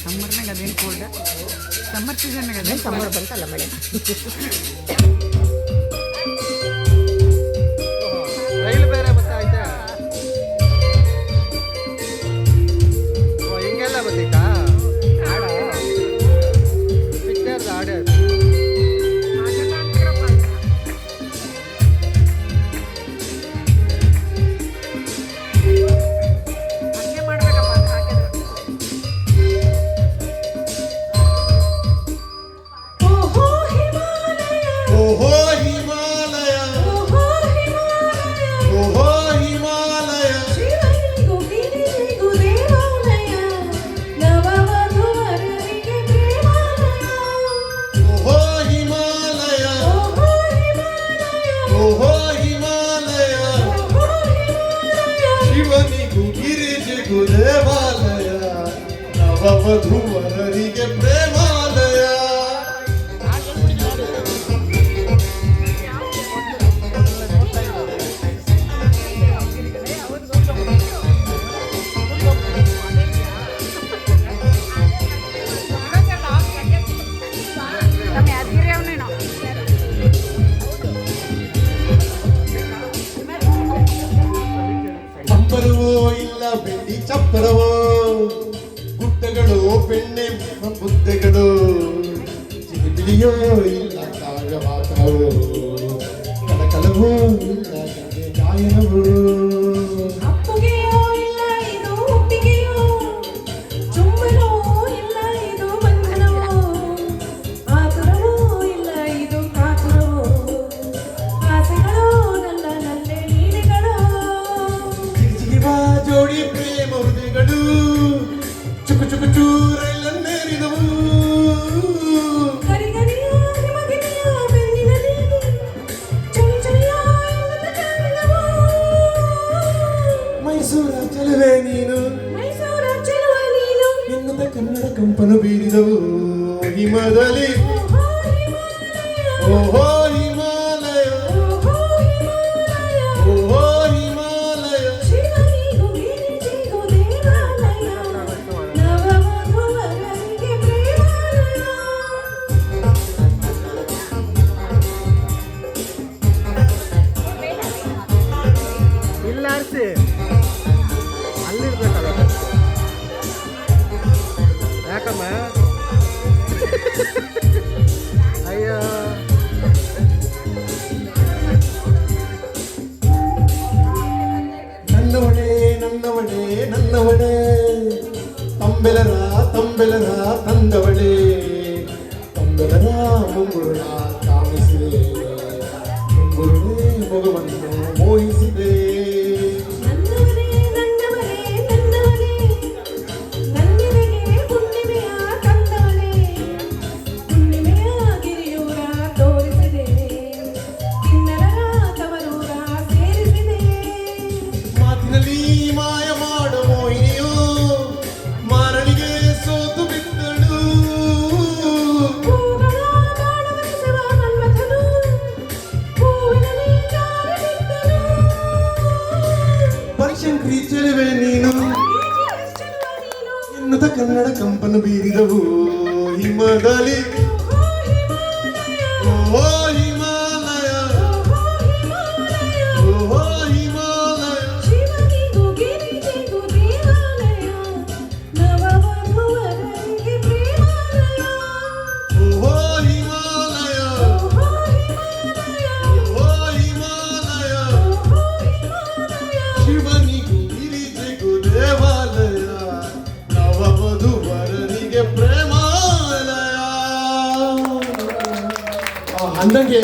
ಸಮ್ಮರ್ನಾಗ ಅದೇನು cold summer ಸೀಸನ್ನಾಗ ಅದೇನು summer ಬಂತಲ್ಲ ಮಳೆ. ರೈಲು ಬೇರೆ ಬರ್ತೈತೆ ಹಿಂಗೆಲ್ಲ ಬರ್ತೈತಾ ಹಾಡ ಪಿಕ್ಚರ್ದು ಹಾಡು ದೇವಾಲಯ ನವವಧೂವರರಿಗೆ ಪ್ರೇಮಾಲಯ. ಚಪ್ಪರವೋ ಇಲ್ಲ ಬೆಳ್ಳಿ ಚಪ್ಪರವೋ, ಗುಡ್ಡಗಳು ಬೆಣ್ಣೆ ಬುದ್ದೆಗಳು, ಚಿಲಿಪಿಲಿಯೋ ಇಲ್ಲ ಕಾಗವಾತವೋ, ಕಲಕಲವೋ ಇಲ್ಲ ಗಾಯನವೋ. ಜೋಡಿ ಪ್ರೇಮ ಹೃದಯಗಳು ಚುಕು ಚುಕು ಚೂರೈಲನ್ನೇರಿದವು. ಮೈಸೂರ ಚೆಲುವೆ ನೀನು ಎನ್ನುತ್ತ ಕನ್ನಡ ಕಂಪನು ಬೀರಿದವು. ಹಿಮದಲ್ಲಿ ಓಹೋ ಹಿಮಾಲಯ, ಓಹೋ ಹಿಮಾಲಯ. ಇಲ್ಲ ಆರಿಸಿ ಅಲ್ಲಿರ್ಬೇಕಲ್ಲ. ಯಾಕಮ್ಮ ಅಯ್ಯೋ ನನ್ನವಳೆ ನನ್ನವಳೆ ನನ್ನವಳೆ, ತಂಬೆಲರ ತಂಬೆಲರ ತಂದವಳೆ, ತಂಬೆಲರ ಮುಂಗುರುಳ ಕಾಮಿಸಿದೆ, ಮುಂಗುರುಳೆ ಮಗುವನ್ನು ಮೋಹಿಸಿದೆ. ಮಾತಿನಲ್ಲಿ ಮಾಯ ಮಾಡೋ ಮೋಹಿನಿಯು ಮಾರನಿಗೆ ಸೋತು ಬಿದ್ದಳು. ಪರಿಶಂಕ್ರಿ ಚೆಲುವೆ ನೀನು ಎನ್ನುತ್ತ ಕನ್ನಡ ಕಂಪನು ಬೀರಿದವು. ಹಿಮದಲ್ಲಿ ಓಹೋ ಹಿಮಾಲಯ, ಓಹೋ ಹಿಮಾಲಯ. ಓಹೋ ಹಿಮಾಲಯ, ಓಹೋ ಹಿಮಾಲಯ. ಶಿವನಿಗೂ ಗಿರಿಜೆಗೂ ದೇವಾಲಯ, ನವವಧೂವರರಿಗೆ ಪ್ರೇಮಾಲಯ. ಅಂದಂಗೆ